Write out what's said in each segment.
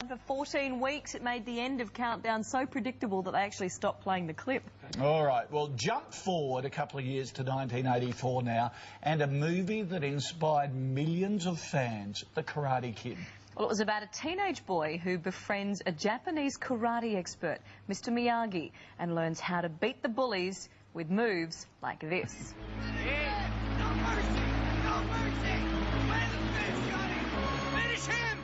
For 14 weeks, it made the end of Countdown so predictable that they actually stopped playing the clip. All right, well, jump forward a couple of years to 1984 now, and a movie that inspired millions of fans, The Karate Kid. Well, it was about a teenage boy who befriends a Japanese karate expert, Mr. Miyagi, and learns how to beat the bullies with moves like this. No mercy! No mercy! Let him finish, Johnny! Finish him!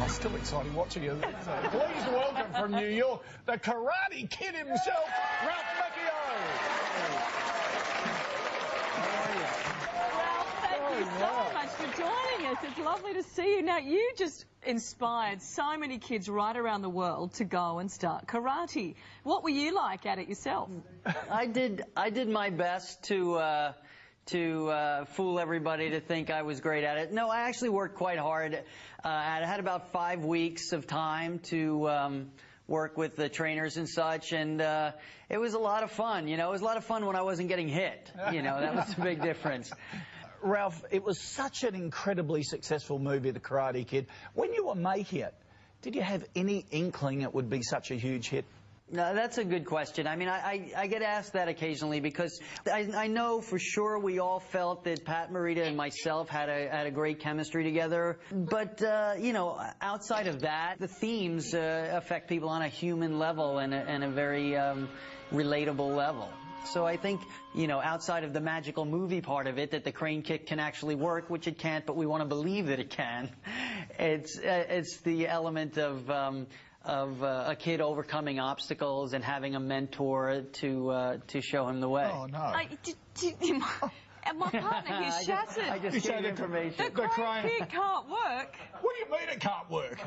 Still exciting watching it. Please welcome from New York, the Karate Kid himself, Ralph Macchio. Ralph, thank you so much for joining us. It's lovely to see you. Now, you just inspired so many kids right around the world to go and start karate. What were you like at it yourself? I did my best to fool everybody to think I was great at it. No, I actually worked quite hard. I had about 5 weeks of time to work with the trainers and such, and it was a lot of fun. You know, it was a lot of fun when I wasn't getting hit. You know, that was the big difference. Ralph, it was such an incredibly successful movie, The Karate Kid. When you were making it, did you have any inkling it would be such a huge hit? No, that's a good question. I mean, I get asked that occasionally because I know for sure we all felt that Pat Morita and myself had a great chemistry together. But, you know, outside of that, the themes affect people on a human level and a very relatable level. So I think, you know, outside of the magical movie part of it, that the crane kick can actually work, which it can't, but we want to believe that it can. It's the element of a kid overcoming obstacles and having a mentor to show him the way. Oh, no. And my partner here, Shasson. I just gave information. The crane kick can't work. What do you mean it can't work?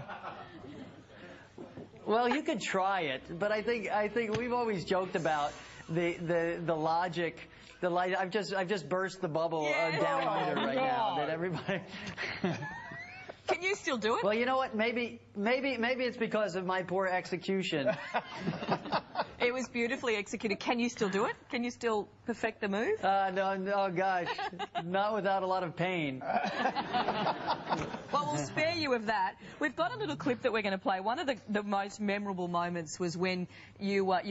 Well, you could try it, but I think we've always joked about the logic. I've just burst the bubble down under right now that everybody. Can you still do it? Well, you know what? Maybe it's because of my poor execution. It was beautifully executed. Can you still do it? Can you still perfect the move? No, gosh, not without a lot of pain. Well, we'll spare you of that. We've got a little clip that we're going to play. One of the most memorable moments was when you were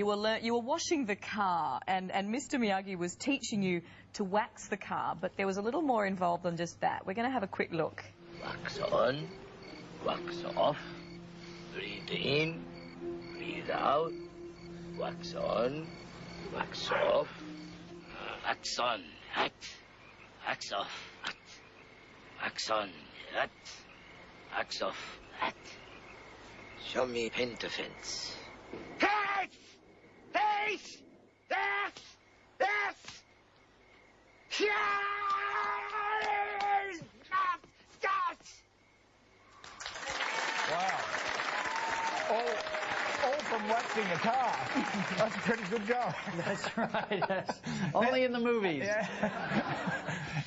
washing the car, and Mr. Miyagi was teaching you to wax the car, but there was a little more involved than just that. We're going to have a quick look. Wax on, wax off, breathe in, breathe out, wax on, wax off, wax on, hat, wax off, hat, wax on, hat, wax off, hat. Show me pin to fence. Hat! Face! Death! Death! Wow. All from waxing a car. That's a pretty good go. That's right, yes. Only in the movies. Yeah.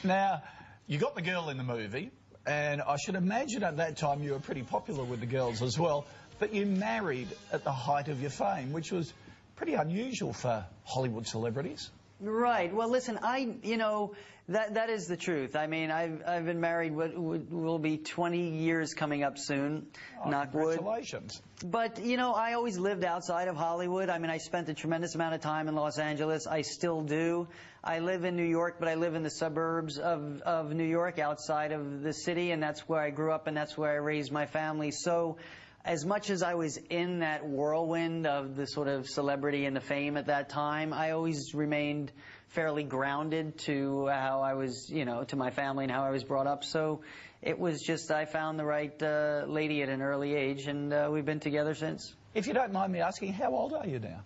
Now, you got the girl in the movie, and I should imagine at that time you were pretty popular with the girls as well, but you married at the height of your fame, which was pretty unusual for Hollywood celebrities. Right. Well, listen, you know, that is the truth. I mean, I've been married, will be 20 years coming up soon, knock wood. Congratulations. But, you know, I always lived outside of Hollywood. I mean, I spent a tremendous amount of time in Los Angeles. I still do. I live in New York, but I live in the suburbs of New York, outside of the city, and that's where I grew up and that's where I raised my family. So as much as I was in that whirlwind of the sort of celebrity and the fame at that time, I always remained fairly grounded to how I was, you know, to my family and how I was brought up. So it was just, I found the right lady at an early age, and we've been together since. If you don't mind me asking, how old are you now?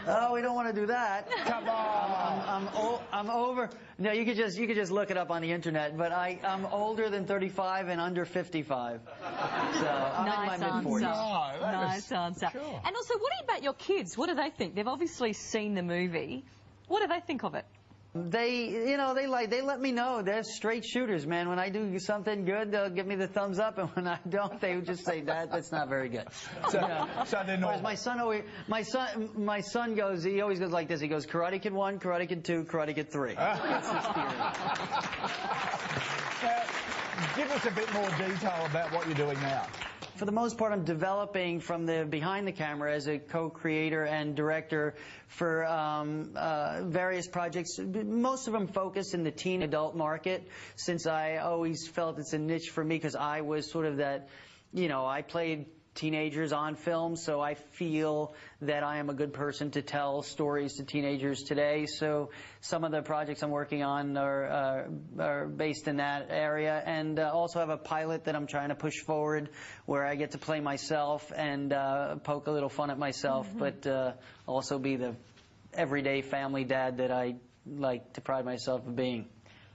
Oh, we don't want to do that. Come on. I'm over. No, you could just look it up on the internet. But I'm older than 35 and under 55. So I'm in my mid-40s. Nice answer. Cool. And also, what about your kids? What do they think? They've obviously seen the movie. What do they think of it? They let me know. They're straight shooters, man. When I do something good, they'll give me the thumbs up, and when I don't, they would just say that's not very good. So they're normal. Whereas my son goes, he always goes like this. He goes, Karate Kid 1, Karate Kid 2, Karate Kid 3. That's his theory. Give us a bit more detail about what you're doing now. For the most part, I'm developing from the behind the camera as a co-creator and director for various projects. Most of them focus in the teen adult market, since I always felt it's a niche for me, because I was sort of that, I played teenagers on film, so I feel that I am a good person to tell stories to teenagers today. So some of the projects I'm working on are based in that area, and also have a pilot that I'm trying to push forward where I get to play myself and poke a little fun at myself, but also be the everyday family dad that I like to pride myself of being.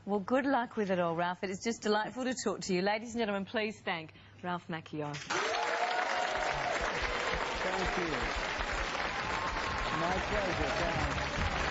Well, good luck with it all, Ralph. It is just delightful to talk to you. Ladies and gentlemen, please thank Ralph Macchio. Thank you. My pleasure. Thanks.